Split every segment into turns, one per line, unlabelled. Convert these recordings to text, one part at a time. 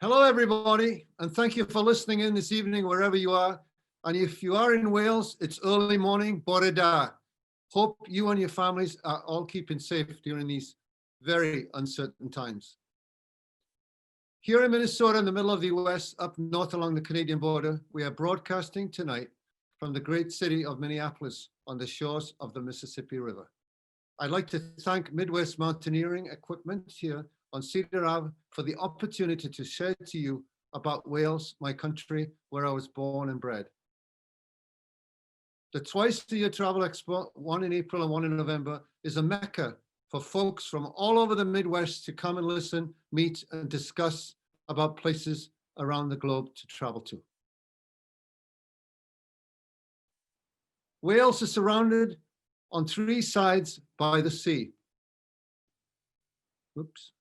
Hello, everybody, and thank you for listening in this evening, wherever you are. And if you are in Wales, it's early morning, bore da. Hope you and your families are all keeping safe during these very uncertain times. Here in Minnesota, in the middle of the US, up north along the Canadian border, we are broadcasting tonight from the great city of Minneapolis on the shores of the Mississippi River. I'd like to thank Midwest Mountaineering Equipment here on Cedar Ave for the opportunity to share to you about Wales, my country, where I was born and bred. The twice-a-year Travel Expo, one in April and one in November, is a mecca for folks from all over the Midwest to come and listen, meet, and discuss about places around the globe to travel to. Wales is surrounded on three sides by the sea. Oops.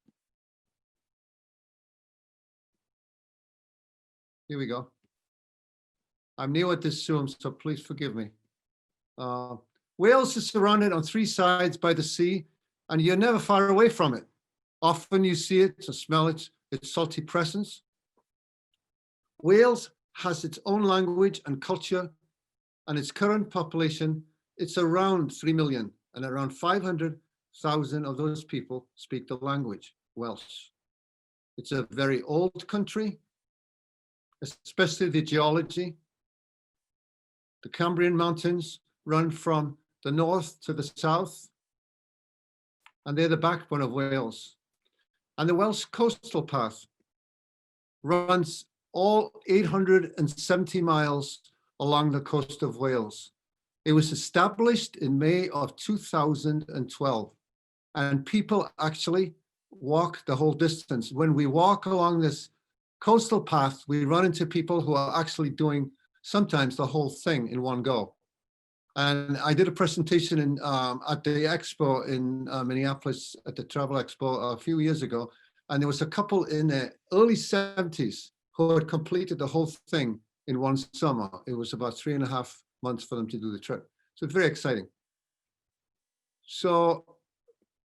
Here we go. I'm new at this Zoom, so please forgive me. Wales is surrounded on three sides by the sea, and you're never far away from it. Often you see it or smell it, its salty presence. Wales has its own language and culture, and its current population, it's around 3 million, and around 500,000 of those people speak the language, Welsh. It's a very old country, especially the geology. The Cambrian Mountains run from the north to the south, and they're the backbone of Wales. And the Welsh Coastal Path runs all 870 miles along the coast of Wales. It was established in May of 2012, and people actually walk the whole distance. When we walk along this coastal path, we run into people who are actually doing sometimes the whole thing in one go. And I did a presentation at the Expo in Minneapolis, at the Travel Expo a few years ago, and there was a couple in the early 70s who had completed the whole thing in one summer. It was about 3.5 months for them to do the trip. So it's very exciting. So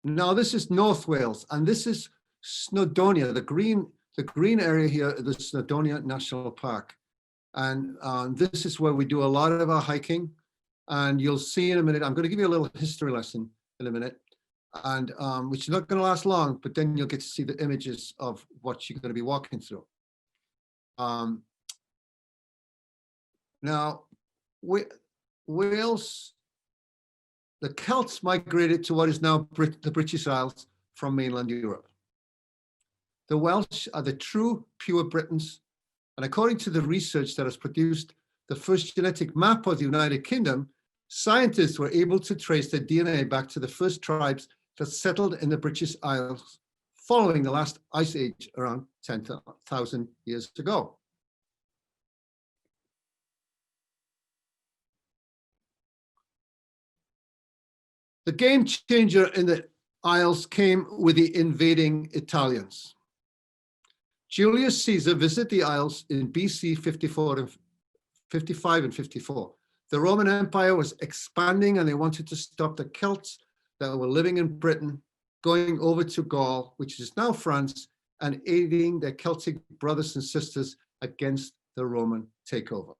now this is North Wales, and this is Snowdonia, the green area here, the Snowdonia National Park. And this is where we do a lot of our hiking. And you'll see in a minute, I'm going to give you a little history lesson in a minute, and which is not going to last long, but then you'll get to see the images of what you're going to be walking through. Now, Wales, the Celts migrated to what is now the British Isles from mainland Europe. The Welsh are the true pure Britons, and according to the research that has produced the first genetic map of the United Kingdom, scientists were able to trace their DNA back to the first tribes that settled in the British Isles following the last ice age around 10,000 years ago. The game changer in the Isles came with the invading Italians. Julius Caesar visited the Isles in BC 55 and 54. The Roman Empire was expanding, and they wanted to stop the Celts that were living in Britain going over to Gaul, which is now France, and aiding their Celtic brothers and sisters against the Roman takeover.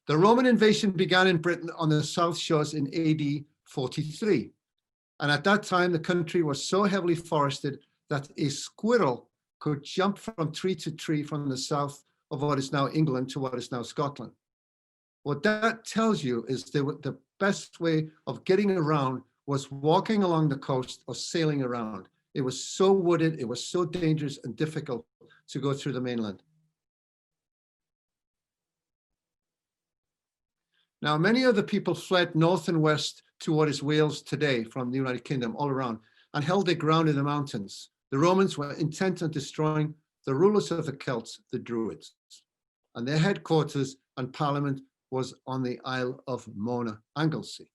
The Roman invasion began in Britain on the South Shores in AD 43. And at that time, the country was so heavily forested that a squirrel could jump from tree to tree from the south of what is now England to what is now Scotland. What that tells you is the best way of getting around was walking along the coast or sailing around. It was so wooded, it was so dangerous and difficult to go through the mainland. Now, many of the people fled north and west to what is Wales today from the United Kingdom all around and held their ground in the mountains. The Romans were intent on destroying the rulers of the Celts, the Druids, and their headquarters and parliament was on the Isle of Mona, Anglesey.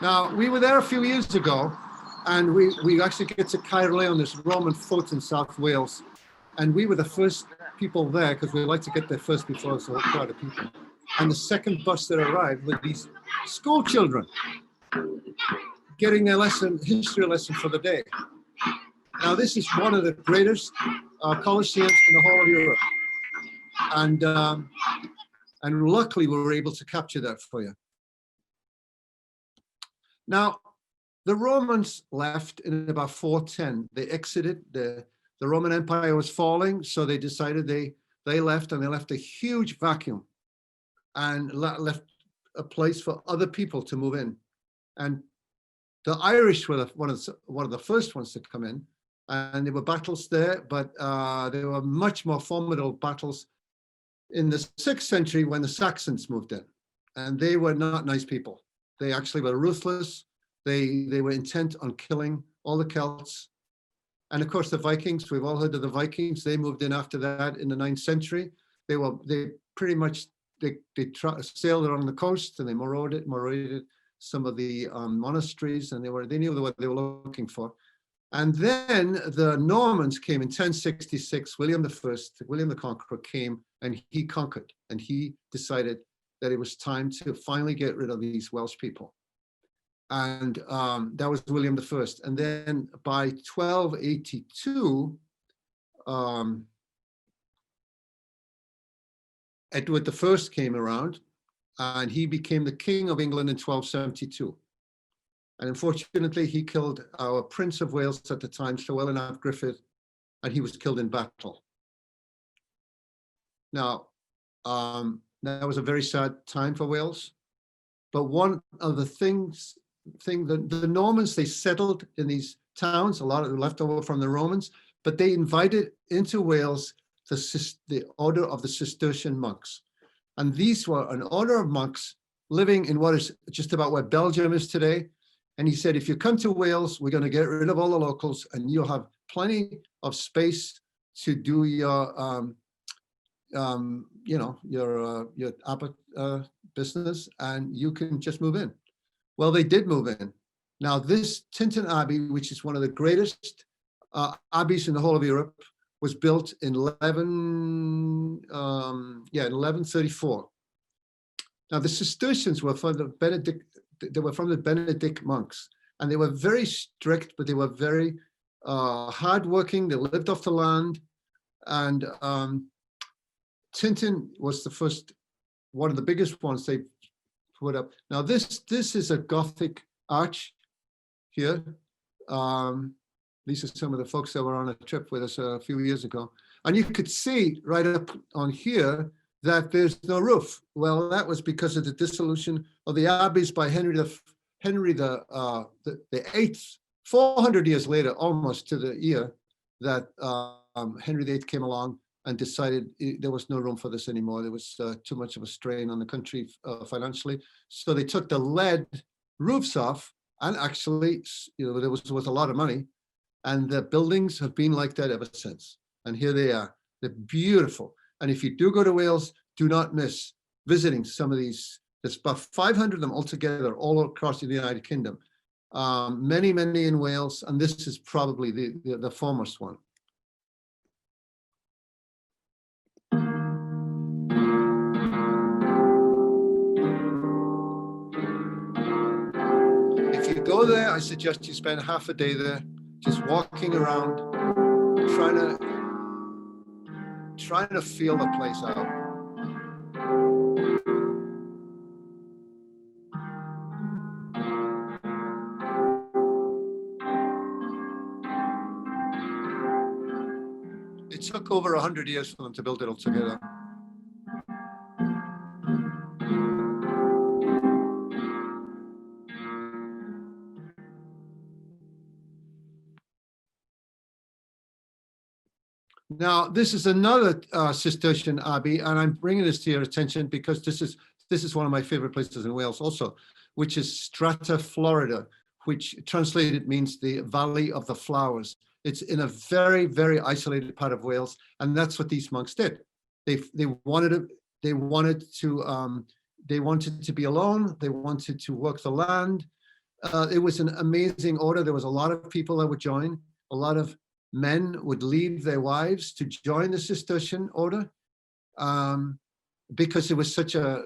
Now, we were there a few years ago, and we actually get to Caerleon on this Roman fort in South Wales, and we were the first people there because we like to get there first before there's a whole crowd of people. And the second bus that arrived with these school children. getting a history lesson for the day. Now, this is one of the greatest coliseums in the whole of Europe. And luckily, we were able to capture that for you. Now, the Romans left in about 410. They exited. The Roman Empire was falling, so they decided they left, and they left a huge vacuum and left a place for other people to move in. And the Irish were one of the first ones to come in, and there were battles there, but there were much more formidable battles in the 6th century when the Saxons moved in, and they were not nice people. They actually were ruthless. They were intent on killing all the Celts. And of course, the Vikings, we've all heard of the Vikings. They moved in after that in the 9th century. They pretty much sailed along the coast, and they marauded some of the monasteries, and they knew what they were looking for. And then the Normans came in 1066. William the Conqueror came, and he conquered, and he decided that it was time to finally get rid of these Welsh people. And that was William I. And then by 1282, Edward I came around, and he became the King of England in 1272. And unfortunately, he killed our Prince of Wales at the time, Llywelyn ap Griffith, and he was killed in battle. Now, that was a very sad time for Wales. But one of the the Normans, they settled in these towns, a lot of them left over from the Romans, but they invited into Wales the order of the Cistercian monks. And these were an order of monks living in what is just about where Belgium is today. And he said, if you come to Wales, we're going to get rid of all the locals, and you'll have plenty of space to do your, your abbot business, and you can just move in. Well, they did move in. Now, this Tintern Abbey, which is one of the greatest abbeys in the whole of Europe, was built in 1134. Now, the Cistercians were from the Benedict monks, and they were very strict, but they were very hardworking. They lived off the land, and Tintern was the first, one of the biggest ones they put up. Now, this is a Gothic arch here. These are some of the folks that were on a trip with us a few years ago, and you could see right up on here that there's no roof. Well, that was because of the dissolution of the abbeys by Henry the Eighth, 400 years later, almost to the year that Henry VIII came along and decided there was no room for this anymore. There was too much of a strain on the country financially. So they took the lead roofs off, and actually, there was a lot of money, and the buildings have been like that ever since. And here they are. They're beautiful. And if you do go to Wales, do not miss visiting some of these. There's about 500 of them altogether, all across the United Kingdom. Many in Wales, and this is probably the foremost one. If you go there, I suggest you spend half a day there, just walking around, trying to feel the place out. It took over 100 years for them to build it all together. Now, this is another Cistercian abbey, and I'm bringing this to your attention because this is one of my favorite places in Wales also, which is Strata, Florida, which translated means the Valley of the Flowers. It's in a very, very isolated part of Wales, and that's what these monks did. They wanted to be alone. They wanted to work the land. It was an amazing order. There was a lot of people that would join. A lot of men would leave their wives to join the Cistercian order because it was such a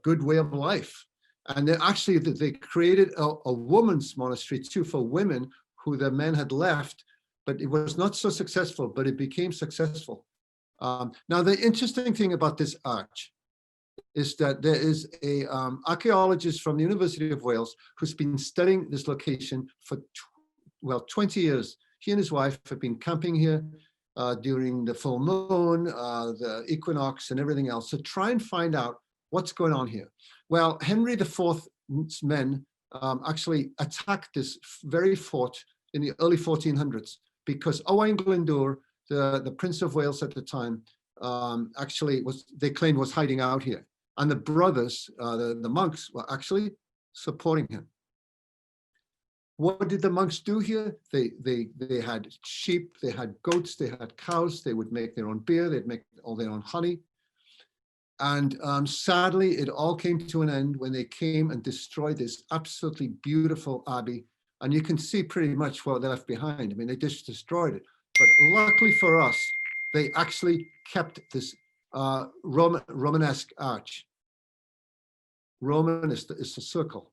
good way of life. And they created a woman's monastery too for women who the men had left, but it was not so successful, but it became successful. Now, the interesting thing about this arch is that there is a archaeologist from the University of Wales who's been studying this location for 20 years. He and his wife have been camping here during the full moon, the equinox, and everything else to try and find out what's going on here. Well, Henry IV's men actually attacked this very fort in the early 1400s because Owain Glyndŵr, the Prince of Wales at the time, they claimed was hiding out here. And the brothers, the monks, were actually supporting him. What did the monks do here? They had sheep, they had goats, they had cows, they would make their own beer, they'd make all their own honey. And sadly, it all came to an end when they came and destroyed this absolutely beautiful abbey. And you can see pretty much what they left behind. I mean, they just destroyed it. But luckily for us, they actually kept this Romanesque arch. Roman is the circle.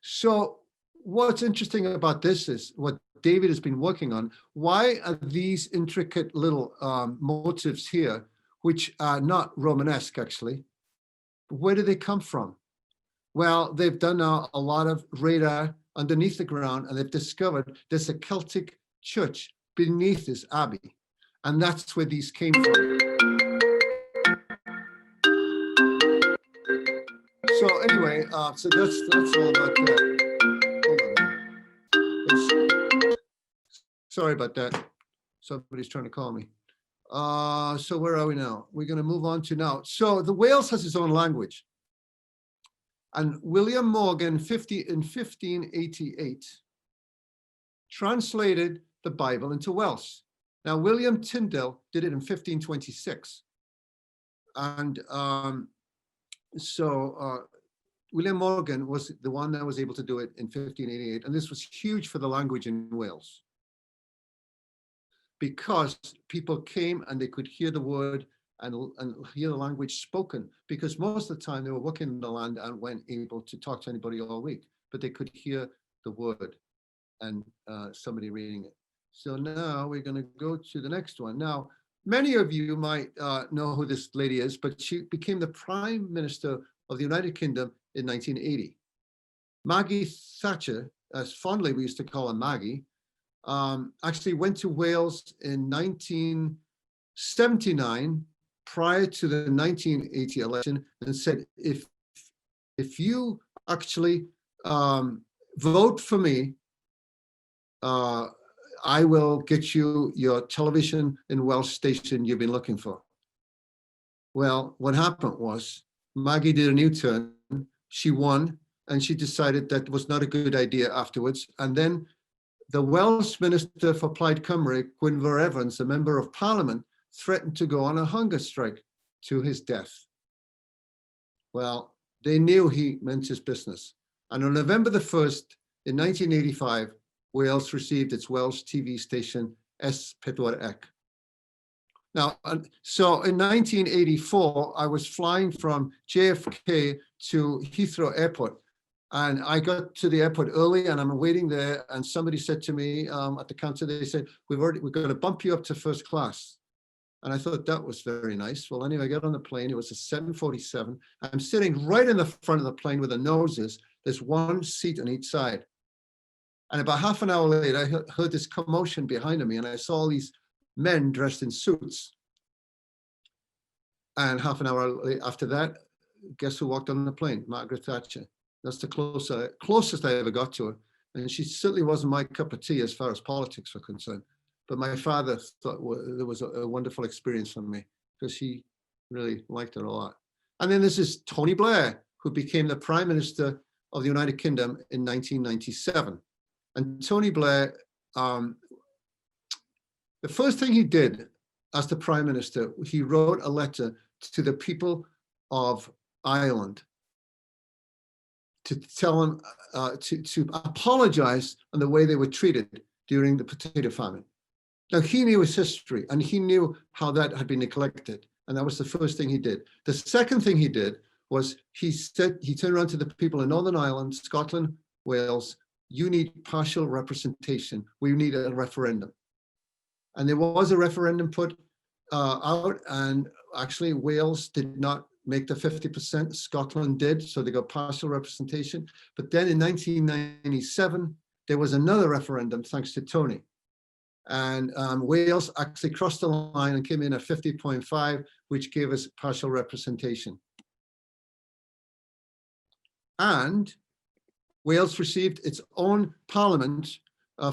So what's interesting about this is what David has been working on. Why are these intricate little motifs here, which are not Romanesque actually? Where do they come from? Well, they've done now a lot of radar underneath the ground, and they've discovered there's a Celtic church beneath this abbey. And that's where these came from. So anyway, so that's all about that. Hold on. Sorry about that. Somebody's trying to call me. So where are we now? We're going to move on to now. So the Wales has its own language. And William Morgan in 1588 translated the Bible into Welsh. Now, William Tyndale did it in 1526. And William Morgan was the one that was able to do it in 1588. And this was huge for the language in Wales, because people came and they could hear the word and hear the language spoken, because most of the time they were working in the land and weren't able to talk to anybody all week, but they could hear the word and somebody reading it. So now we're going to go to the next one. Now, many of you might know who this lady is, but she became the Prime Minister of the United Kingdom in 1980. Maggie Thatcher, as fondly we used to call her Maggie, actually went to Wales in 1979 prior to the 1980 election and said, if you actually vote for me, I will get you your television in Welsh station you've been looking for. Well, what happened was Maggie did a new turn. She won, and she decided that was not a good idea afterwards. And then the Welsh Minister for Plaid Cymru, Gwynfor Evans, a member of Parliament, threatened to go on a hunger strike to his death. Well, they knew he meant his business. And on November the 1st, in 1985, Wales received its Welsh TV station, S4C. Now, so in 1984, I was flying from JFK to Heathrow Airport. And I got to the airport early and I'm waiting there. And somebody said to me at the counter, they said, we're going to bump you up to first class. And I thought that was very nice. Well, anyway, I got on the plane. It was a 747. I'm sitting right in the front of the plane where the nose is. There's one seat on each side. And about half an hour later, I heard this commotion behind me, and I saw all these men dressed in suits. And half an hour after that, guess who walked on the plane? Margaret Thatcher. That's the closest I ever got to her. And she certainly wasn't my cup of tea as far as politics were concerned. But my father thought it was a wonderful experience for me, because he really liked her a lot. And then this is Tony Blair, who became the Prime Minister of the United Kingdom in 1997. And Tony Blair, the first thing he did as the Prime Minister, he wrote a letter to the people of Ireland to tell them, to apologize on the way they were treated during the potato famine. Now, he knew his history and he knew how that had been neglected. And that was the first thing he did. The second thing he did was he turned around to the people in Northern Ireland, Scotland, Wales, you need partial representation. We need a referendum. And there was a referendum put out, and actually Wales did not make the 50%, Scotland did, so they got partial representation. But then in 1997, there was another referendum, thanks to Tony. And Wales actually crossed the line and came in at 50.5, which gave us partial representation. And Wales received its own parliament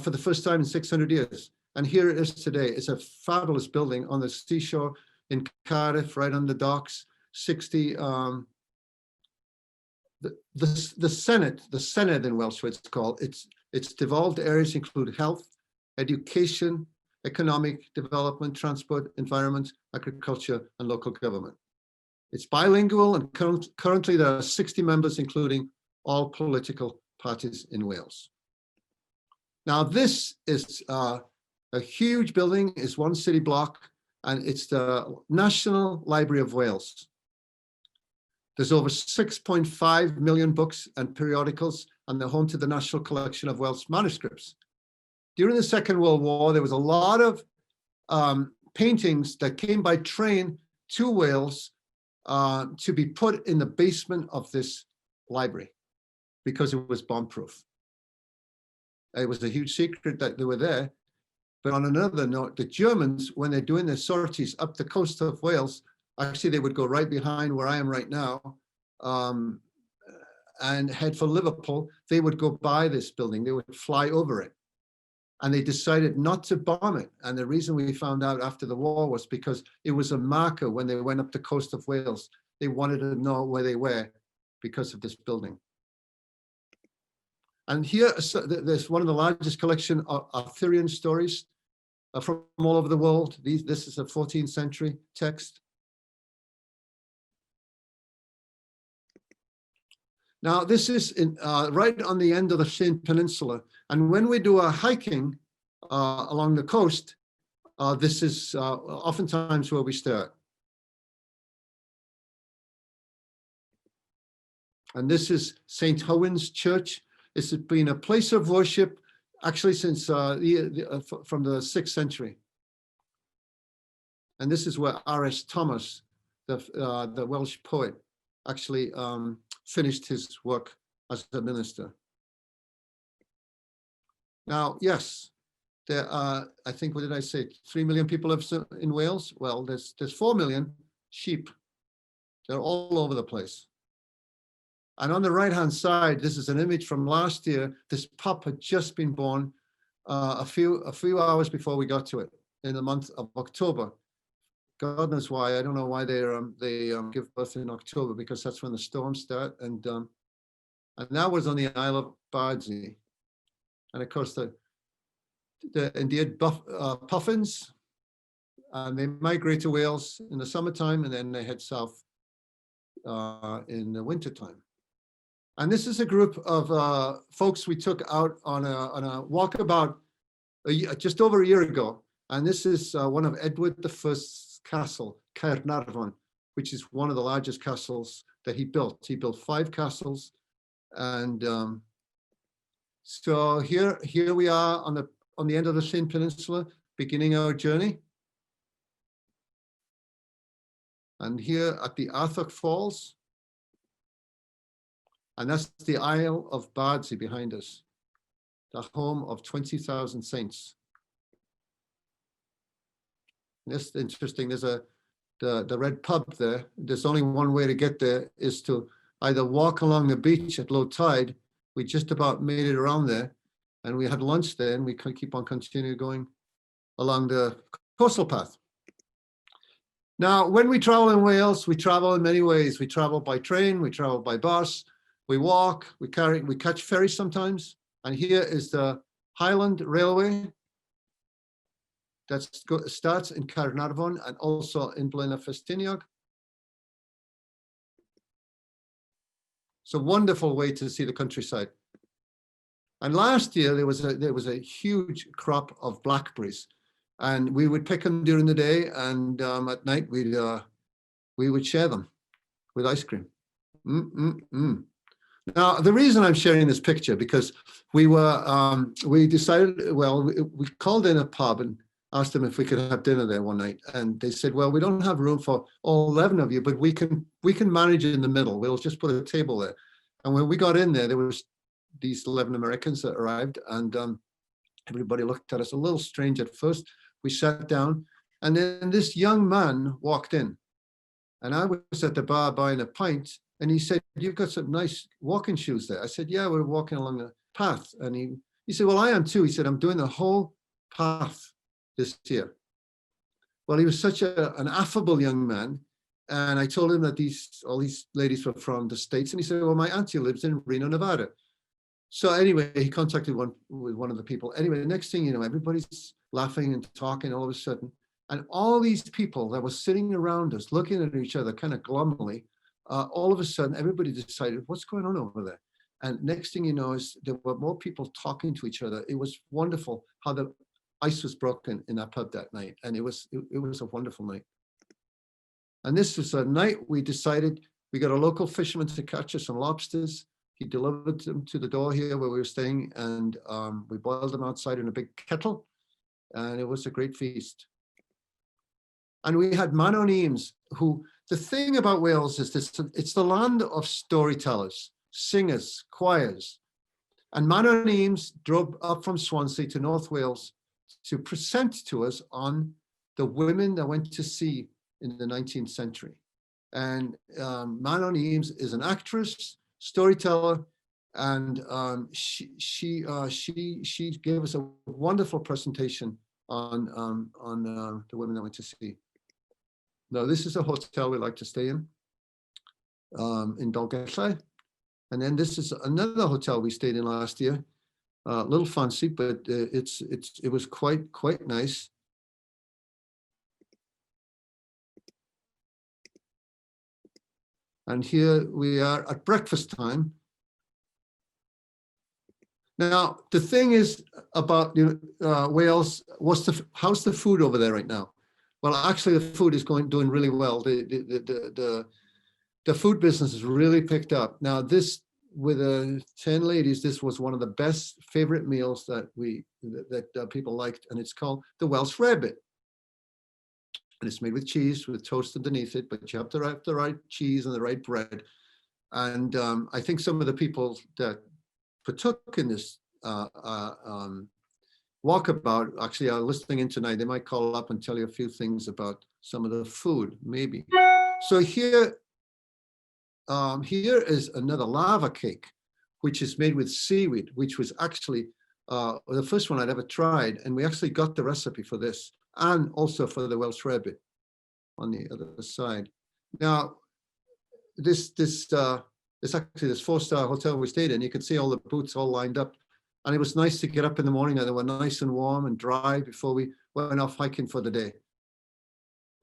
for the first time in 600 years. And here it is today. It's a fabulous building on the seashore in Cardiff, right on the docks. 60, the Senedd in Welsh, what it's called. Its devolved areas include health, education, economic development, transport, environment, agriculture, and local government. It's bilingual, and currently there are 60 members, including all political parties in Wales. Now, this is a huge building, it's one city block, and it's the National Library of Wales. There's over 6.5 million books and periodicals, and they're home to the National Collection of Welsh manuscripts. During the Second World War, there was a lot of paintings that came by train to Wales to be put in the basement of this library because it was bomb-proof. It was a huge secret that they were there. But on another note, the Germans, when they're doing their sorties up the coast of Wales, actually they would go right behind where I am right now and head for Liverpool. They would go by this building, they would fly over it. And they decided not to bomb it. And the reason we found out after the war was because it was a marker when they went up the coast of Wales. They wanted to know where they were because of this building. And here, there's one of the largest collection of Arthurian stories from all over the world. This is a 14th century text. Now, this is right on the end of the Llyn Peninsula. And when we do our hiking along the coast, this is oftentimes where we start. And this is St. Hywel's Church. This has been a place of worship actually since from the 6th century. And this is where R.S. Thomas, the Welsh poet, actually finished his work as a minister. Now, yes, there are, I think, what did I say? 3 million people live in Wales. Well, there's 4 million sheep. They're all over the place. And on the right-hand side, this is an image from last year. This pup had just been born a few hours before we got to it in the month of October. God knows why. I don't know why they give birth in October, because that's when the storms start. And that was on the Isle of Bardsey. And of course, the endeared puffins, and they migrate to Wales in the summertime, and then they head south in the wintertime. And this is a group of folks we took out on a walkabout just over a year ago. And this is one of Edward I's castle, Caernarfon, which is one of the largest castles that he built. He built 5 castles. And so here we are on the end of the Llyn Peninsula, beginning our journey. And here at the Arthur Falls. And that's the Isle of Bardsey behind us, the home of 20,000 saints. And that's interesting. There's the red pub there. There's only one way to get there, is to either walk along the beach at low tide. We just about made it around there, and we had lunch there, and we could keep on continuing going along the coastal path. Now, when we travel in Wales, we travel in many ways. We travel by train, we travel by bus, we walk, we catch ferries sometimes. And here is the Highland Railway that starts in Caernarfon and also in Blaenau Ffestiniog. It's a wonderful way to see the countryside. And last year there was a huge crop of blackberries, and we would pick them during the day, and at night we would share them with ice cream. Now, the reason I'm sharing this picture, because we decided, well, we called in a pub and asked them if we could have dinner there one night. And they said, well, we don't have room for all 11 of you, but we can manage it in the middle. We'll just put a table there. And when we got in there was these 11 Americans that arrived, and everybody looked at us a little strange at first. We sat down, and then this young man walked in, and I was at the bar buying a pint, and he said, "You've got some nice walking shoes there." I said, "Yeah, we're walking along the path." And he said, "Well, I am too." He said, "I'm doing the whole path this year." Well, he was such an affable young man. And I told him that all these ladies were from the States. And he said, "Well, my auntie lives in Reno, Nevada." So anyway, he contacted one of the people. Anyway, the next thing you know, everybody's laughing and talking all of a sudden. And all these people that were sitting around us, looking at each other kind of glumly, all of a sudden, everybody decided, what's going on over there? And next thing you know is there were more people talking to each other. It was wonderful how the ice was broken in that pub that night. And it was a wonderful night. And this was a night we decided, we got a local fisherman to catch us some lobsters. He delivered them to the door here where we were staying, and we boiled them outside in a big kettle, and it was a great feast. And we had Manonemes, who, the thing about Wales is this, it's the land of storytellers, singers, choirs. And Manonemes drove up from Swansea to North Wales to present to us on the women that went to sea in the 19th century. And Manonemes is an actress, storyteller, and she gave us a wonderful presentation on the women that went to sea. Now, this is a hotel we like to stay in Dolgellau. And then this is another hotel we stayed in last year. A little fancy, but it was quite nice. And here we are at breakfast time. Now, the thing is about Wales, how's the food over there right now? Well, actually, the food is doing really well. The food business has really picked up. Now, this, with 10 ladies, this was one of the best favorite meals that people liked, and it's called the Welsh rarebit. And it's made with cheese, with toast underneath it, but you have to have the right cheese and the right bread. And I think some of the people that partook in this walkabout actually are listening in tonight. They might call up and tell you a few things about some of the food, maybe. So here is another lava cake, which is made with seaweed, which was actually the first one I'd ever tried. And we actually got the recipe for this, and also for the Welsh rarebit on the other side. Now, this 4-star hotel we stayed in, you could see all the booths all lined up. And it was nice to get up in the morning, and they were nice and warm and dry before we went off hiking for the day.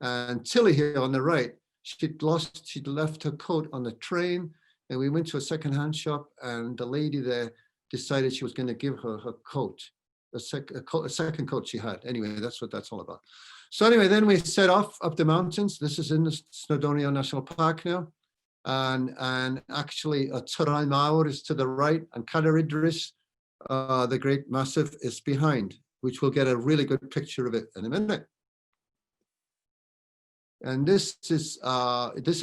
And Tilly here on the right, she'd left her coat on the train, and we went to a secondhand shop, and the lady there decided she was going to give her her coat, a second coat she had. Anyway, that's what that's all about. So anyway, then we set off up the mountains. This is in the Snowdonia National Park now. And actually, Tyrai Mawr is to the right, and Cadair Idris, the great massif, is behind, which we'll get a really good picture of it in a minute. And this is actually this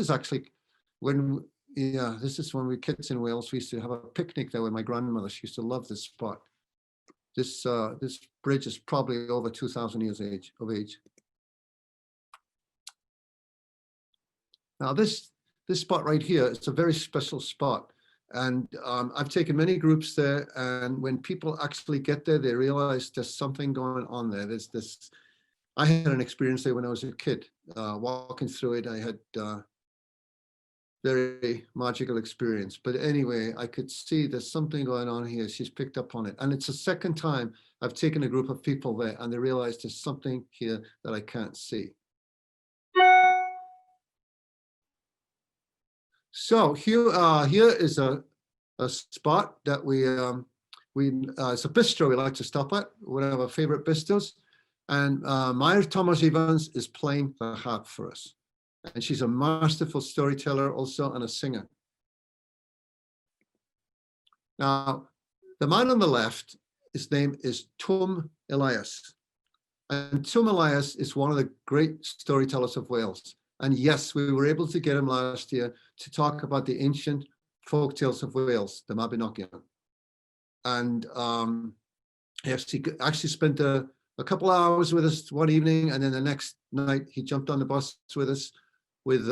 is when we were kids in Wales. We used to have a picnic there with my grandmother. She used to love this spot. This bridge is probably over 2,000 years of age. Now this spot right here, it's a very special spot. And I've taken many groups there, and when people actually get there, they realize there's something going on there. There's this. I had an experience there when I was a kid. Walking through it, I had very magical experience. But anyway, I could see there's something going on here. She's picked up on it. And it's the second time I've taken a group of people there, and they realize there's something here that I can't see. So here is a spot that it's a bistro we like to stop at, one of our favorite bistros. And Maya Thomas Evans is playing the harp for us. And she's a masterful storyteller also, and a singer. Now, the man on the left, his name is Twm Elias. And Twm Elias is one of the great storytellers of Wales. And yes, we were able to get him last year to talk about the ancient folk tales of Wales, the Mabinogion. And yes, he actually spent a couple of hours with us one evening, and then the next night he jumped on the bus with us with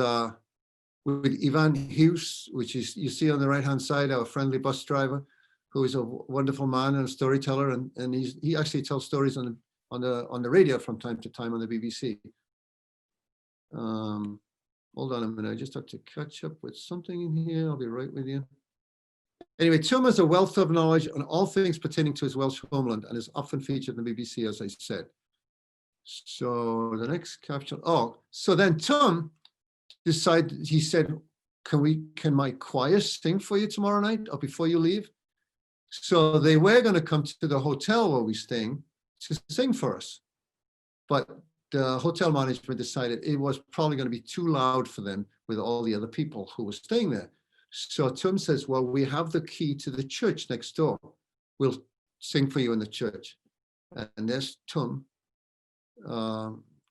Ivan Hughes, which is, you see on the right-hand side, our friendly bus driver, who is a wonderful man and a storyteller, and he actually tells stories on the radio from time to time on the BBC. Hold on a minute, I just have to catch up with something in here. I'll be right with you. Anyway, Twm has a wealth of knowledge on all things pertaining to his Welsh homeland and is often featured in the BBC, as I said. So the next caption, so then Twm decided, he said, can my choir sing for you tomorrow night or before you leave? So they were going to come to the hotel where we're staying to sing for us. But the hotel management decided it was probably going to be too loud for them with all the other people who were staying there. So Twm says, well, we have the key to the church next door. We'll sing for you in the church. And there's Twm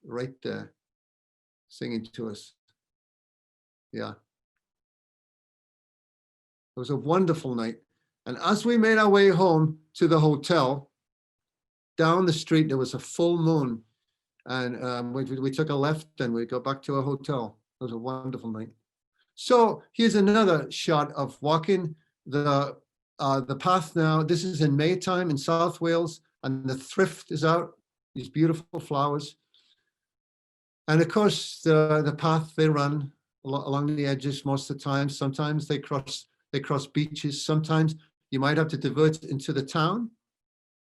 right there singing to us. Yeah. It was a wonderful night. And as we made our way home to the hotel, down the street, there was a full moon. And we took a left and we go back to our hotel. It was a wonderful night. So here's another shot of walking the path now. This is in May time in South Wales, and the thrift is out, these beautiful flowers. And of course, the path they run along the edges most of the time. Sometimes they cross beaches. Sometimes you might have to divert into the town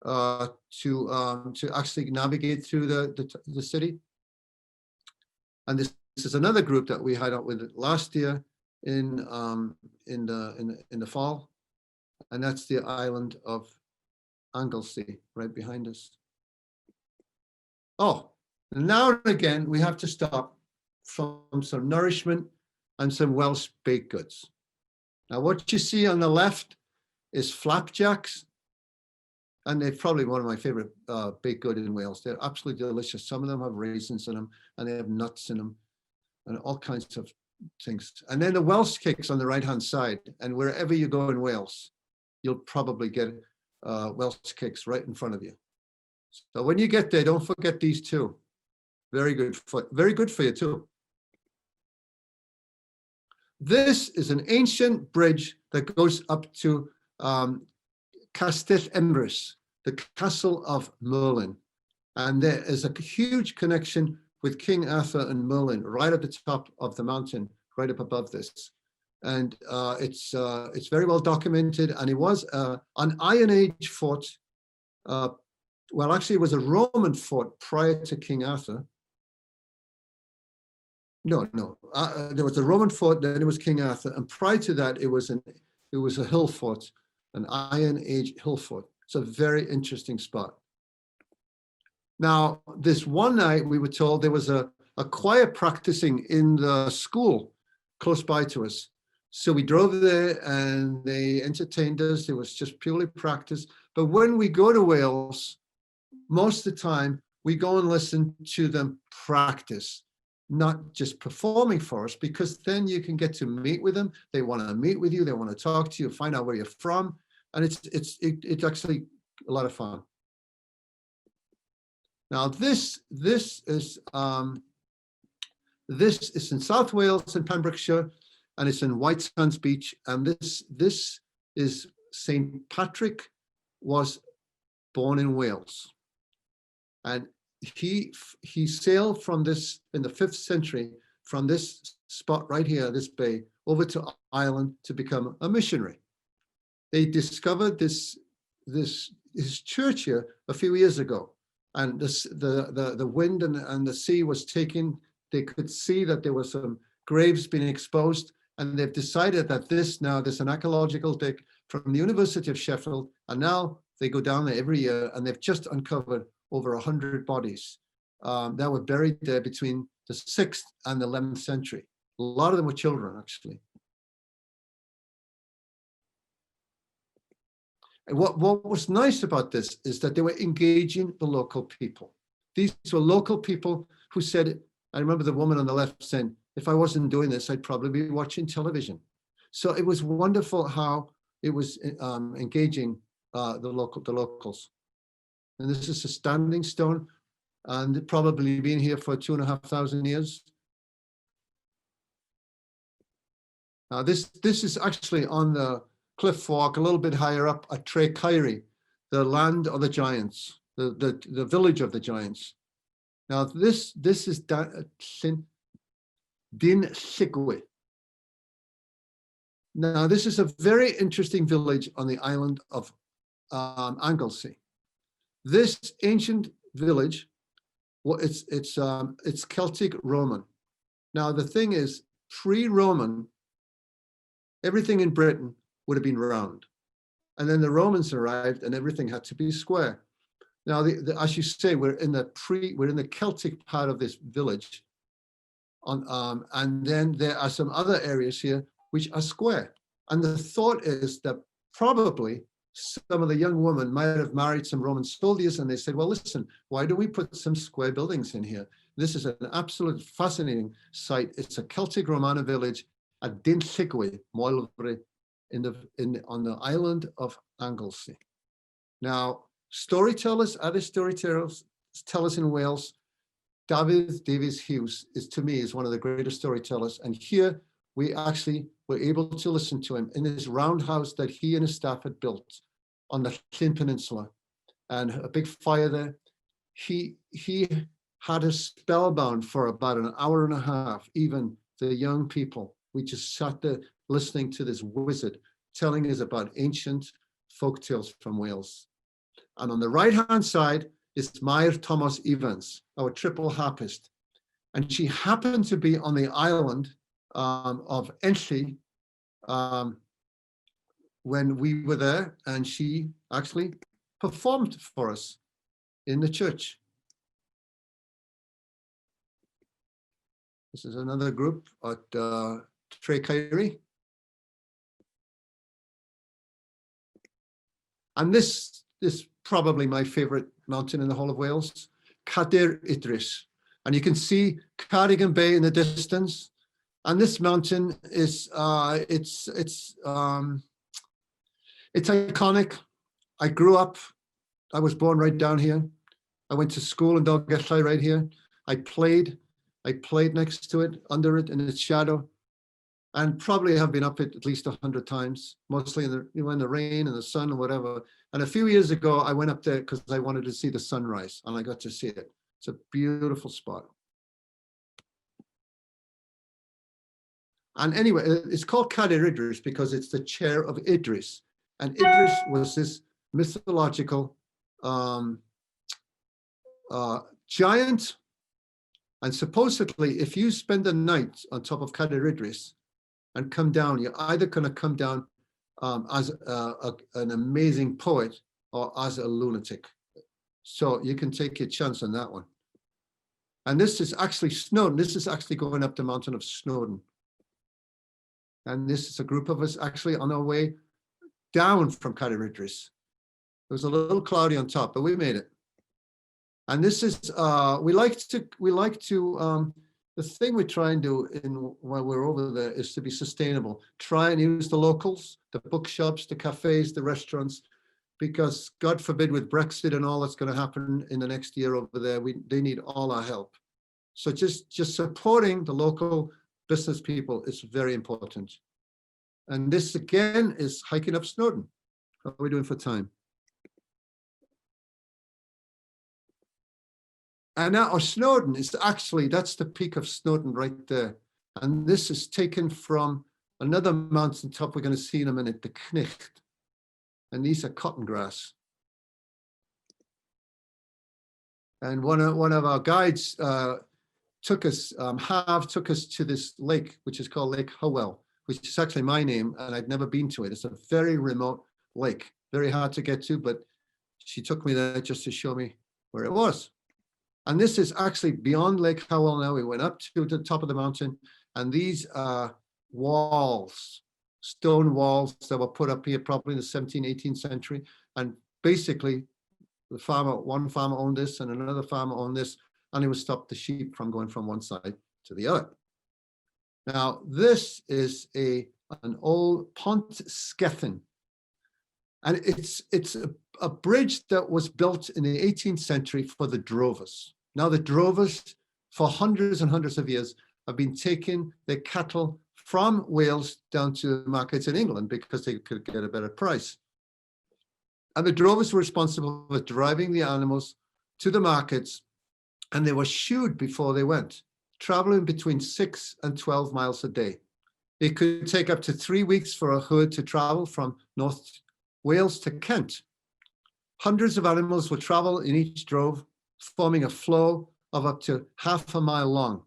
to actually navigate through the city. And this is another group that we had out with last year in the fall, and that's the island of Anglesey right behind us. Oh, now and again we have to stop from some nourishment and some Welsh baked goods. Now, what you see on the left is flapjacks, and they're probably one of my favorite baked goods in Wales. They're absolutely delicious. Some of them have raisins in them, and they have nuts in them, and all kinds of things. And then the Welsh cakes on the right-hand side. And wherever you go in Wales, you'll probably get Welsh cakes right in front of you. So when you get there, don't forget these two. Very good for you too. This is an ancient bridge that goes up to Castell Emrys, the castle of Merlin. And there is a huge connection with King Arthur and Merlin right at the top of the mountain, right up above this. And it's very well documented. And it was an Iron Age fort. Well, actually, it was a Roman fort prior to King Arthur. No. There was a Roman fort, then it was King Arthur. And prior to that, it was a hill fort, an Iron Age hill fort. It's a very interesting spot. Now, this one night we were told there was a choir practicing in the school close by to us. So we drove there and they entertained us. It was just purely practice. But when we go to Wales, most of the time we go and listen to them practice, not just performing for us, because then you can get to meet with them. They want to meet with you. They want to talk to you, find out where you're from. And it's actually a lot of fun. Now this is in South Wales in Pembrokeshire, and it's in White Sands Beach. And this is St. Patrick was born in Wales, and he sailed from this in the 5th century from this spot right here, this bay, over to Ireland to become a missionary. They discovered his church here a few years ago. And the wind and the sea was taking, they could see that there were some graves being exposed, and they've decided that there's an archaeological dig from the University of Sheffield, and now they go down there every year, and they've just uncovered over 100 bodies that were buried there between the 6th and the 11th century. A lot of them were children, actually. And what was nice about this is that they were engaging the local people. These were local people who said, I remember the woman on the left saying, if I wasn't doing this, I'd probably be watching television. So it was wonderful how it was engaging the locals. And this is a standing stone, and it probably been here for 2,500 years. This is actually on the cliff fork, a little bit higher up at Tre Cairi, the land of the giants, the village of the giants. Now this is Din Sigwe. Now this is a very interesting village on the island of Anglesey. This ancient village, well, it's Celtic Roman. Now the thing is, pre-Roman, everything in Britain would have been round, and then the Romans arrived, and everything had to be square. Now, as you say, we're in the Celtic part of this village, and then there are some other areas here which are square. And the thought is that probably some of the young women might have married some Roman soldiers, and they said, well, listen, why do we put some square buildings in here? This is an absolute fascinating site. It's a Celtic Romana village at Din Sigwe, Moelfre, on the island of Anglesey. Now, storytellers, other storytellers tell us in Wales, David Davies Hughes to me is one of the greatest storytellers. And here we actually were able to listen to him in his roundhouse that he and his staff had built on the Llyn Peninsula, and a big fire there. He had us spellbound for about an hour and a half, even the young people. We just sat there listening to this wizard telling us about ancient folk tales from Wales. And on the right-hand side is Mair Thomas Evans, our triple harpist. And she happened to be on the island of Enlli when we were there, and she actually performed for us in the church. This is another group at Tre Cairi. And this is probably my favorite mountain in the whole of Wales, Cadair Idris. And you can see Cardigan Bay in the distance. And this mountain is, it's iconic. I grew up, I was born right down here. I went to school in Dolgellau right here. I played next to it, under it, in its shadow, and probably have been up it at least 100 times, mostly in the rain and the sun and whatever. And a few years ago, I went up there because I wanted to see the sunrise, and I got to see it. It's a beautiful spot. And anyway, it's called Cadair Idris because it's the chair of Idris. And Idris was this mythological giant. And supposedly, if you spend the night on top of Cadair Idris and come down, you're either going to come down as an amazing poet or as a lunatic. So you can take your chance on that one. And this is actually Snowdon. This is actually going up the mountain of Snowdon. And this is a group of us actually on our way down from Cadair Idris. It was a little cloudy on top, but we made it. And this is, we like to, the thing we try and do while we're over there is to be sustainable. Try and use the locals, the bookshops, the cafes, the restaurants, because God forbid with Brexit and all that's going to happen in the next year over there, they need all our help. So just supporting the local business people is very important. And this again is hiking up Snowdon. How are we doing for time? And now Snowdon is actually, that's the peak of Snowdon right there. And this is taken from another mountain top we're going to see in a minute, the Knicht. And these are cotton grass. And one of our guides took us to this lake, which is called Lake Hywel, which is actually my name, and I'd never been to it. It's a very remote lake, very hard to get to, but she took me there just to show me where it was. And this is actually beyond Lake Hywel now. We went up to the top of the mountain, and these are walls stone walls that were put up here probably in the 17th, 18th century. And basically, one farmer owned this and another farmer owned this, and it would stop the sheep from going from one side to the other. Now, this is an old Pont Skethin, and it's a bridge that was built in the 18th century for the drovers. Now, the drovers, for hundreds and hundreds of years, have been taking their cattle from Wales down to markets in England because they could get a better price. And the drovers were responsible for driving the animals to the markets, and they were shoed before they went, traveling between 6 and 12 miles a day. It could take up to 3 weeks for a herd to travel from North Wales to Kent. Hundreds of animals would travel in each drove, forming a flow of up to half a mile long.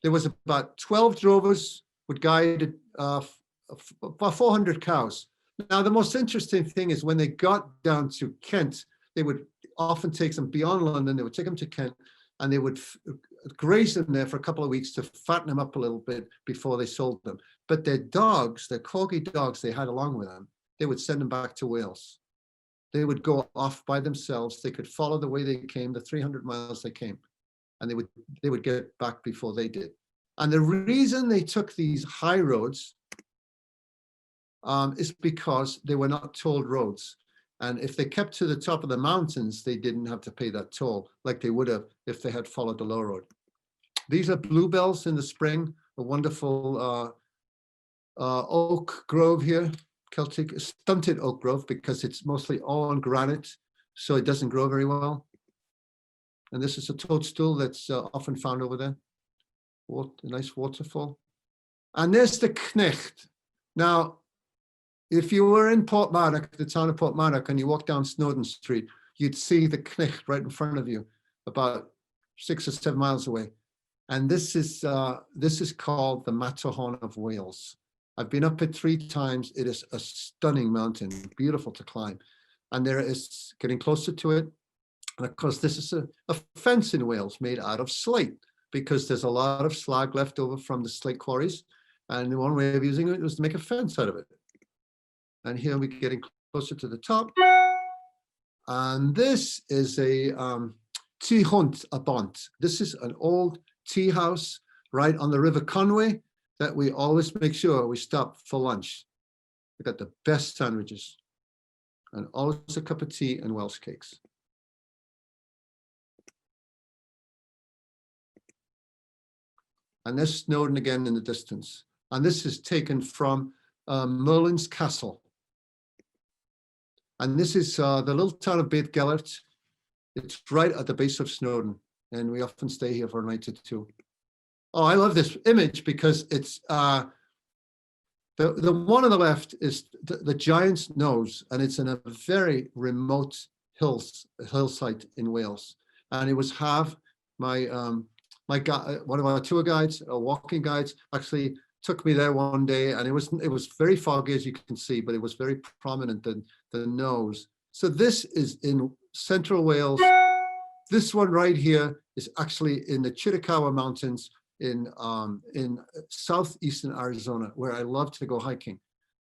There was about 12 drovers would guide about 400 cows. Now, the most interesting thing is when they got down to Kent, they would often take them beyond London, they would take them to Kent, and they would graze them there for a couple of weeks to fatten them up a little bit before they sold them. But their dogs, their corgi dogs they had along with them, they would send them back to Wales. They would go off by themselves. They could follow the way they came, the 300 miles they came, and they would get back before they did. And the reason they took these high roads is because they were not tolled roads. And if they kept to the top of the mountains, they didn't have to pay that toll like they would have if they had followed the low road. These are bluebells in the spring, a wonderful oak grove here, Celtic stunted oak grove, because it's mostly all on granite, so it doesn't grow very well. And this is a toadstool that's often found over there. A nice waterfall. And there's the Knecht. Now, if you were in Portmarnock, the town of Portmarnock, and you walk down Snowdon Street, you'd see the Knecht right in front of you, about 6 or 7 miles away. And this is called the Matterhorn of Wales. I've been up it 3 times. It is a stunning mountain, beautiful to climb. And there is getting closer to it. And of course, this is a fence in Wales made out of slate, because there's a lot of slag left over from the slate quarries. And one way of using it was to make a fence out of it. And here we're getting closer to the top. And this is a tea hunt, a bont. This is an old tea house right on the River Conway that we always make sure we stop for lunch. We got the best sandwiches and always a cup of tea and Welsh cakes. And there's Snowdon again in the distance. And this is taken from Merlin's Castle. And this is the little town of Beth Gellert. It's right at the base of Snowdon. And we often stay here for a night or two. Oh, I love this image because it's the one on the left is the giant's nose, and it's in a very remote hillside in Wales. And it was my one of our tour guides, walking guides, actually took me there one day, and it was very foggy, as you can see, but it was very prominent, the nose. So this is in central Wales. This one right here is actually in the Chiricahua Mountains in southeastern Arizona, where I love to go hiking.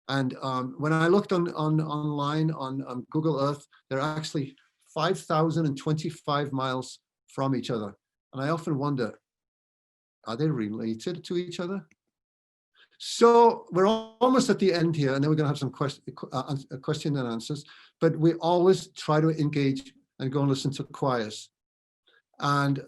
And when I looked online on Google Earth, they're actually 5,025 miles from each other. And I often wonder, are they related to each other? So we're almost at the end here, and then we're going to have some question and answers. But we always try to engage and go and listen to choirs. And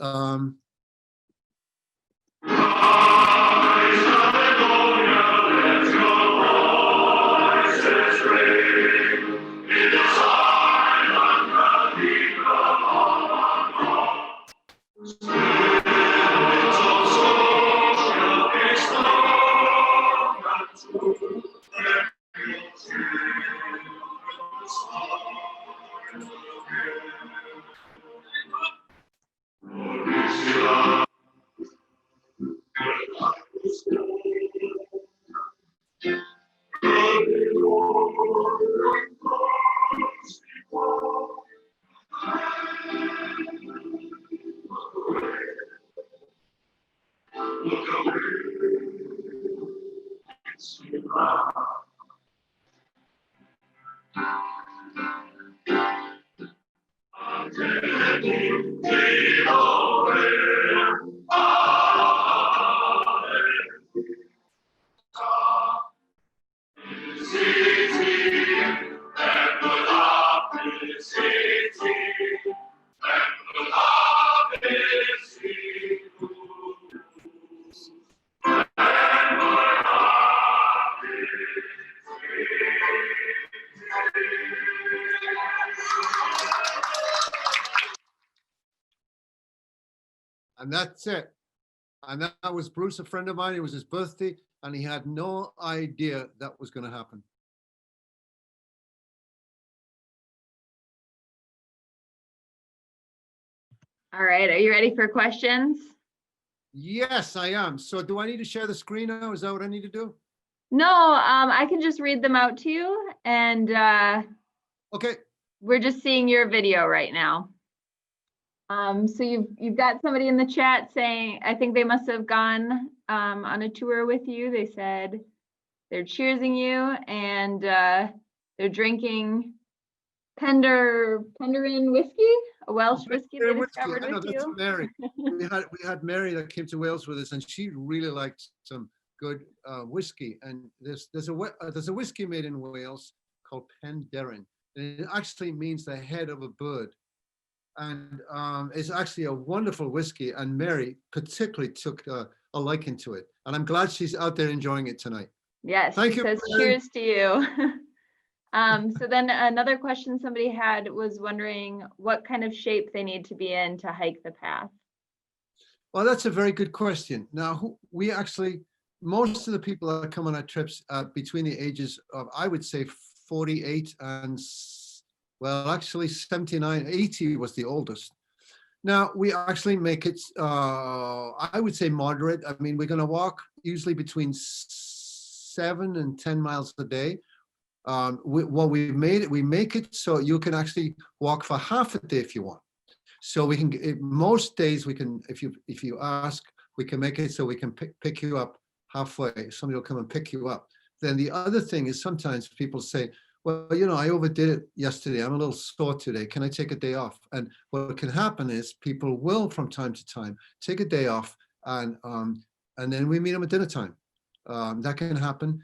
And that's it. And that was Bruce, a friend of mine. It was his birthday, and he had no idea that was going to happen.
All right, are you ready for questions?
Yes, I am. So do I need to share the screen now? Is that what I need to do?
No, I can just read them out to you, and
Okay.
we're just seeing your video right now. So you've got somebody in the chat saying, I think they must have gone on a tour with you. They said they're cheersing you, and they're drinking Penderyn whiskey, a Welsh whiskey they discovered
I know,
with
that's
you.
Mary. we had Mary that came to Wales with us, and she really liked some good whiskey. And there's a whiskey made in Wales called Penderyn, and it actually means the head of a bird. And it's actually a wonderful whiskey, and Mary particularly took a liking to it. And I'm glad she's out there enjoying it tonight.
Yes,
Thank
she
you,
says
Mary.
cheers to you. So then another question somebody had was wondering what kind of shape they need to be in to hike the path.
Well, that's a very good question. Now, we actually, most of the people that come on our trips between the ages of, I would say 48 and, well, actually 79, 80 was the oldest. Now, we actually make it, I would say moderate. I mean, we're going to walk usually between 7 and 10 miles a day. We make it so you can actually walk for half a day if you want. So we can, most days we can, if you ask, we can make it so we can pick you up halfway. Somebody will come and pick you up. Then the other thing is sometimes people say, well, you know, I overdid it yesterday. I'm a little sore today. Can I take a day off? And what can happen is people will, from time to time, take a day off, and then we meet them at dinner time. That can happen.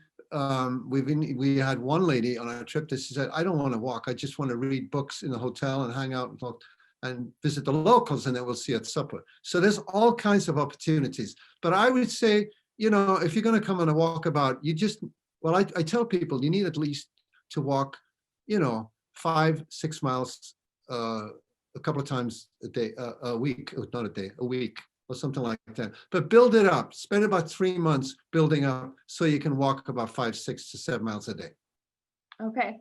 We had one lady on our trip that said, I don't want to walk. I just want to read books in the hotel and hang out and talk and visit the locals, and then we'll see at supper. So there's all kinds of opportunities. But I would say, you know, if you're going to come on a walkabout, you just, well, I tell people you need at least to walk, you know, 5-6 miles a couple of times a day, a week, not a day, a week, or something like that. But build it up. Spend about 3 months building up so you can walk about 5, 6 to 7 miles a day.
Okay.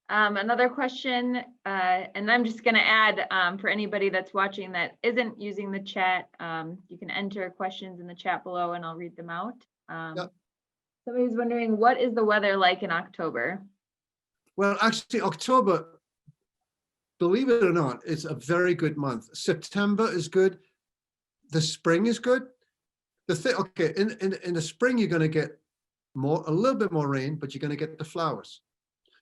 Another question, and I'm just going to add for anybody that's watching that isn't using the chat, you can enter questions in the chat below and I'll read them out.
Yep.
Somebody's wondering, what is the weather like in October?
Well, actually, October, believe it or not, it's a very good month. September is good. The spring is good. Okay, in the spring, you're going to get a little bit more rain, but you're going to get the flowers.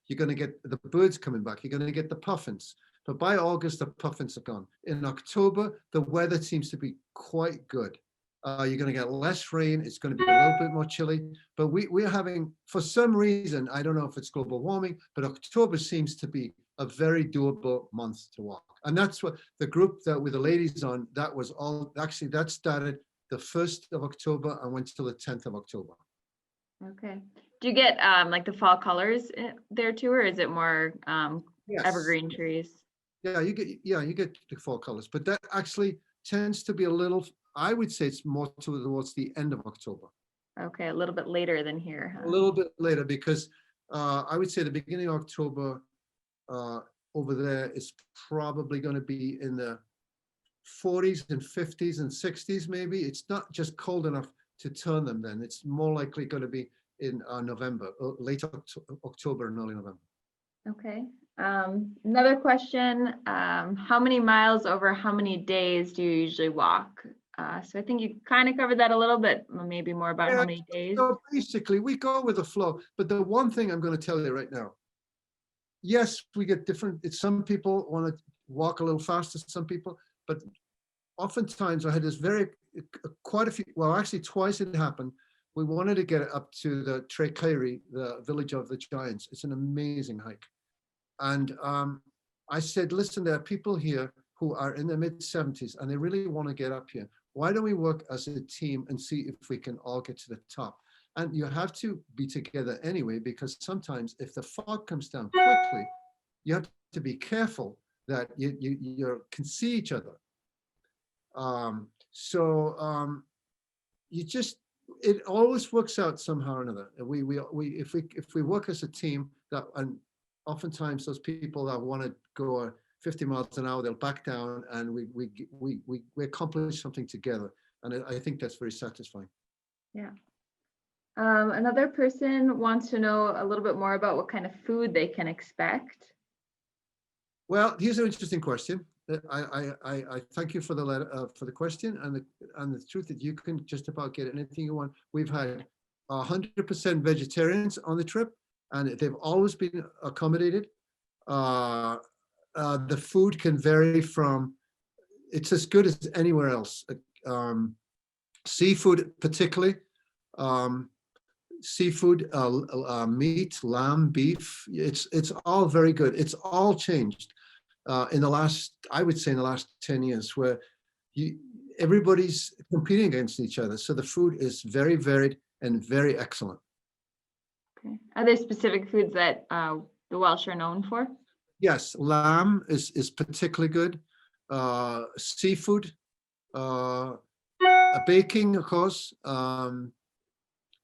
You're going to get the birds coming back. You're going to get the puffins. But by August, the puffins are gone. In October, the weather seems to be quite good. You're going to get less rain. It's going to be a little bit more chilly. But we're having, for some reason, I don't know if it's global warming, but October seems to be a very doable month to walk. And that's what the group that with the ladies on, that was all, actually that started the 1st of October and went till the 10th of October.
Okay. Do you get like the fall colors there too, or is it more
Yes.
evergreen trees?
Yeah, you get the fall colors, but that actually tends to be a little, I would say it's more towards the end of October.
Okay, a little bit later than here. Huh?
A little bit later, because I would say the beginning of October over there is probably going to be in the 40s and 50s and 60s maybe. It's not just cold enough to turn them then. It's more likely going to be in November, late October and early November.
Okay. Another question, how many miles over how many days do you usually walk? So I think you kind of covered that a little bit, maybe more about how
Yeah,
many days.
so basically, we go with the flow. But the one thing I'm going to tell you right now, yes, we get different. It's some people want to walk a little faster, some people, but oftentimes I had this quite a few, well, actually twice it happened. We wanted to get up to the Tre Caeri, the village of the giants. It's an amazing hike. And I said, listen, there are people here who are in their mid-70s and they really want to get up here. Why don't we work as a team and see if we can all get to the top? And you have to be together anyway, because sometimes if the fog comes down quickly, you have to be careful that you can see each other. It always works out somehow or another. If we work as a team, and oftentimes those people that want to go 50 miles an hour, they'll back down, and we accomplish something together. And I think that's very satisfying.
Yeah. Another person wants to know a little bit more about what kind of food they can expect.
Well, here's an interesting question. I thank you for the letter, for the question, and the truth that you can just about get anything you want. We've had 100% vegetarians on the trip, and they've always been accommodated. The food can vary from, it's as good as anywhere else. Seafood, particularly. Seafood, meat, lamb, beef, it's all very good. It's all changed in the last, I would say in the last 10 years, where everybody's competing against each other. So the food is very varied and very excellent.
Okay. Are there specific foods that the Welsh are known for?
Yes, lamb is particularly good. Seafood, baking, of course.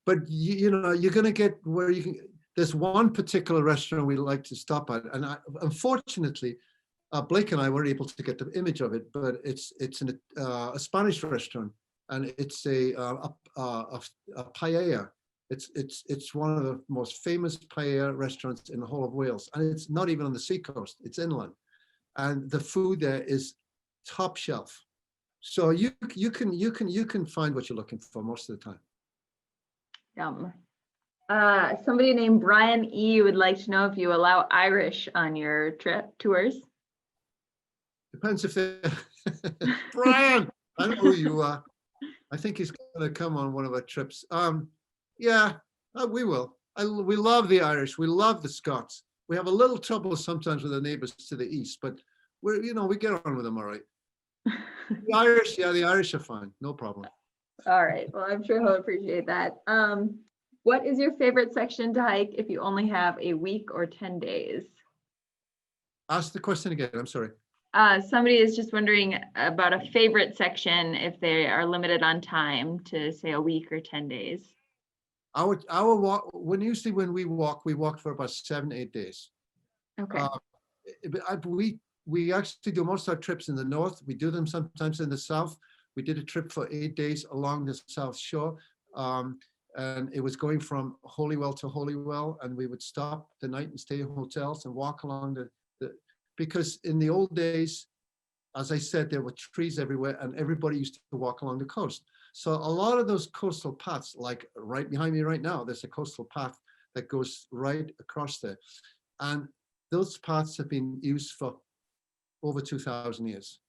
But you're going to get where you can. There's one particular restaurant we like to stop at, and unfortunately, Blake and I weren't able to get the image of it. But it's a Spanish restaurant, and it's a paella. It's one of the most famous paella restaurants in the whole of Wales, and it's not even on the seacoast. It's inland, and the food there is top shelf. So you can find what you're looking for most of the time.
Yum. Somebody named Brian E would like to know if you allow Irish on your tours.
Depends if they Brian, I know who you are. I think he's going to come on one of our trips. Yeah, we will. We love the Irish. We love the Scots. We have a little trouble sometimes with the neighbors to the east, but we get on with them all right. The Irish are fine. No problem.
All right. Well, I'm sure he'll appreciate that. What is your favorite section to hike if you only have a week or 10 days?
Ask the question again. I'm sorry.
Somebody is just wondering about a favorite section if they are limited on time to say a week or 10 days.
Our walk, when we walk for about 7-8 days.
Okay.
We actually do most of our trips in the north. We do them sometimes in the south. We did a trip for 8 days along the South Shore. And it was going from Hywel to Hywel, and we would stop the night and stay in hotels and walk along because in the old days, as I said, there were trees everywhere and everybody used to walk along the coast. So a lot of those coastal paths, like right behind me right now, there's a coastal path that goes right across there. And those paths have been used for over 2,000 years.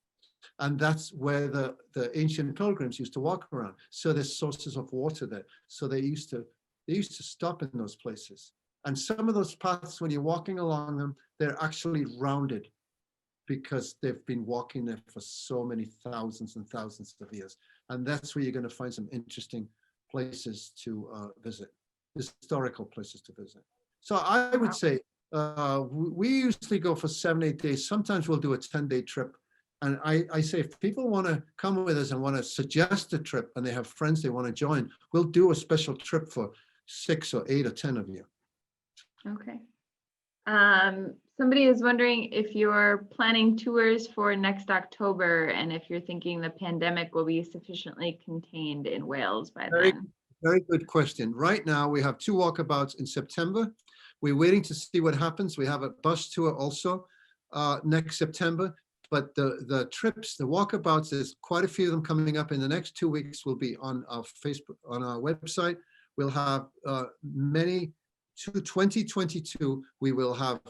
And that's where the ancient pilgrims used to walk around. So there's sources of water there. So they used to stop in those places. And some of those paths, when you're walking along them, they're actually rounded because they've been walking there for so many thousands and thousands of years. And that's where you're going to find some interesting places to visit, historical places to visit. So I would say we usually go for 7-8 days. Sometimes we'll do a 10-day trip. And I say, if people want to come with us and want to suggest a trip and they have friends they want to join, we'll do a special trip for 6 or 8 or 10 of you.
Okay. Somebody is wondering if you're planning tours for next October and if you're thinking the pandemic will be sufficiently contained in Wales by then.
Very good question. Right now, we have 2 walkabouts in September. We're waiting to see what happens. We have a bus tour also next September. But the trips, the walkabouts, there's quite a few of them coming up in the next 2 weeks. Will be on our Facebook, on our website. We'll have many. To 2022, we will have,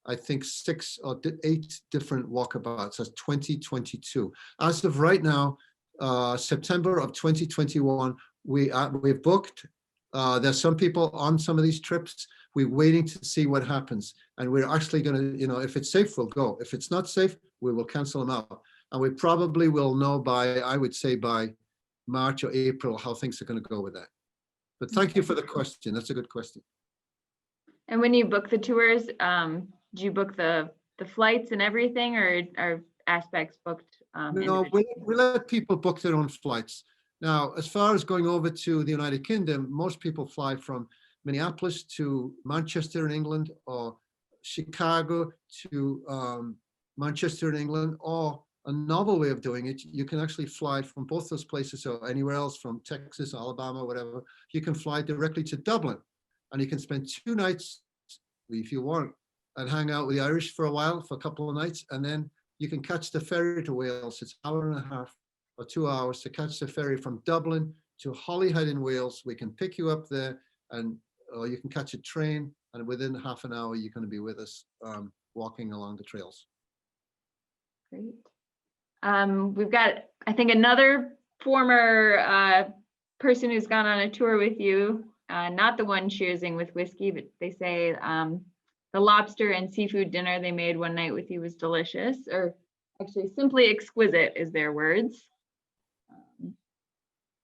I think, 6 or 8 different walkabouts. That's 2022. As of right now, September of 2021, we've booked. There's some people on some of these trips. We're waiting to see what happens. And we're actually going to, if it's safe, we'll go. If it's not safe, we will cancel them out. And we probably will know by, I would say, by March or April, how things are going to go with that. But thank you for the question. That's a good question.
And when you book the tours, do you book the flights and everything, or are aspects booked?
No, we let people book their own flights. Now, as far as going over to the United Kingdom, most people fly from Minneapolis to Manchester in England, or Chicago to Manchester in England, or a novel way of doing it, you can actually fly from both those places, or anywhere else, from Texas, Alabama, whatever. You can fly directly to Dublin, and you can spend 2 nights, if you want, and hang out with the Irish for a while, for a couple of nights, and then you can catch the ferry to Wales. It's an hour and a half or 2 hours to catch the ferry from Dublin to Holyhead in Wales. We can pick you up there, and or you can catch a train, and within half an hour, you're going to be with us walking along the trails.
Great. We've got, I think, another former person who's gone on a tour with you, not the one cheersing with whiskey, but they say the lobster and seafood dinner they made one night with you was delicious, or actually simply exquisite is their words.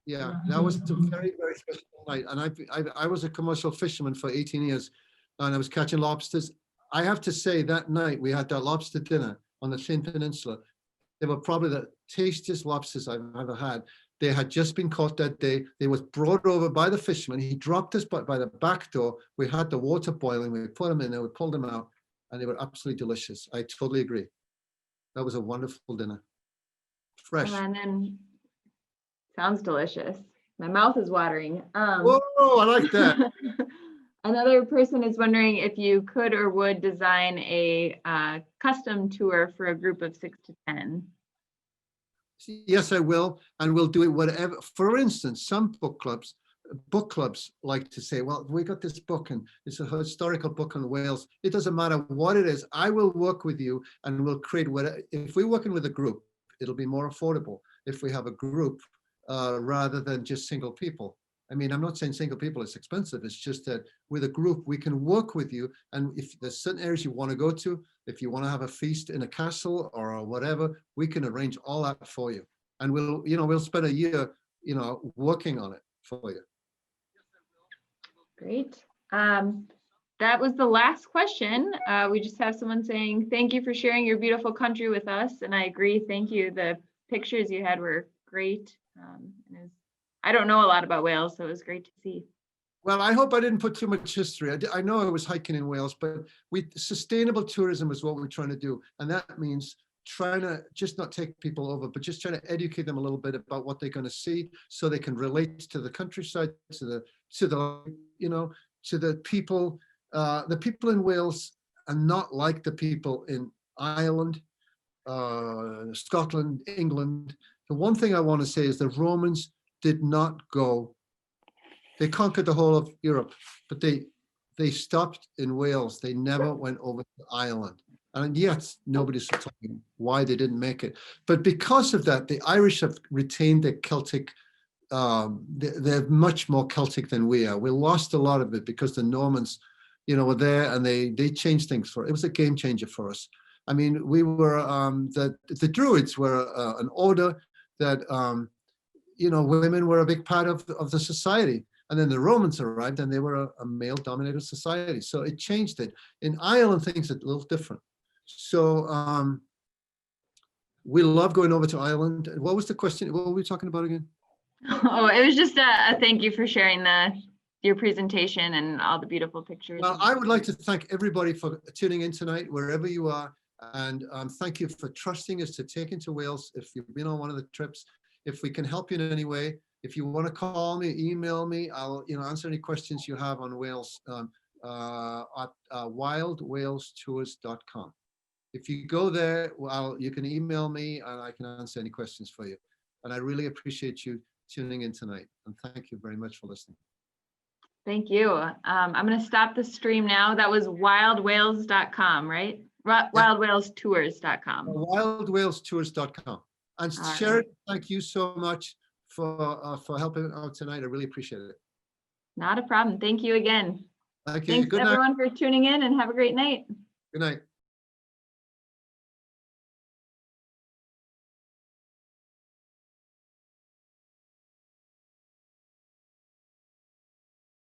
Yeah, that was a very, very special night. And I was a commercial fisherman for 18 years, and I was catching lobsters. I have to say, that night we had that lobster dinner on the Thin Peninsula. They were probably the tastiest lobsters I've ever had. They had just been caught that day. They was brought over by the fisherman. He dropped us by the back door. We had the water boiling. We put them in there, we pulled them out, and they were absolutely delicious. I totally agree. That was a wonderful dinner. Fresh.
And then, sounds delicious. My mouth is watering.
Whoa, I like that.
Another person is wondering if you could or would design a custom tour for a group of 6 to 10.
Yes, I will, and we'll do it whatever. For instance, some book clubs like to say, well, we got this book and it's a historical book on Wales. It doesn't matter what it is. I will work with you and we'll create whatever. If we're working with a group, it'll be more affordable if we have a group rather than just single people. I mean, I'm not saying single people is expensive. It's just that with a group, we can work with you. And if there's certain areas you want to go to, if you want to have a feast in a castle or whatever, we can arrange all that for you. And we'll spend a year, working on it for you.
Great. That was the last question. We just have someone saying, thank you for sharing your beautiful country with us. And I agree. Thank you. The pictures you had were great. I don't know a lot about Wales, so it was great to see.
Well, I hope I didn't put too much history. I know I was hiking in Wales, but sustainable tourism is what we're trying to do. And that means trying to just not take people over, but just trying to educate them a little bit about what they're going to see so they can relate to the countryside, to the people. The people in Wales are not like the people in Ireland, Scotland, England. The one thing I want to say is the Romans did not go. They conquered the whole of Europe, but they stopped in Wales. They never went over to Ireland. And yet nobody's talking why they didn't make it. But because of that, the Irish have retained their Celtic, they're much more Celtic than we are. We lost a lot of it because the Normans, were there and they changed things it was a game changer for us. I mean, we were, the Druids were an order that, women were a big part of the society. And then the Romans arrived and they were a male-dominated society. So it changed it. In Ireland, things are a little different. So we love going over to Ireland. What was the question? What were we talking about again?
Oh, it was just a thank you for sharing your presentation and all the beautiful pictures.
Well, I would like to thank everybody for tuning in tonight, wherever you are. And thank you for trusting us to take into Wales if you've been on one of the trips. If we can help you in any way, if you want to call me, email me, I'll answer any questions you have on Wales at wildwalestours.com. If you go there, well, you can email me and I can answer any questions for you. And I really appreciate you tuning in tonight. And thank you very much for listening.
Thank you. I'm going to stop the stream now. That was wildwales.com, right? Wildwalestours.com.
Wildwalestours.com. And
All
Sharon,
right.
thank you so much for helping out tonight. I really appreciate it.
Not a problem. Thank you again.
Thank you.
Thanks
Good night.
everyone for tuning in, and have a great night.
Good night.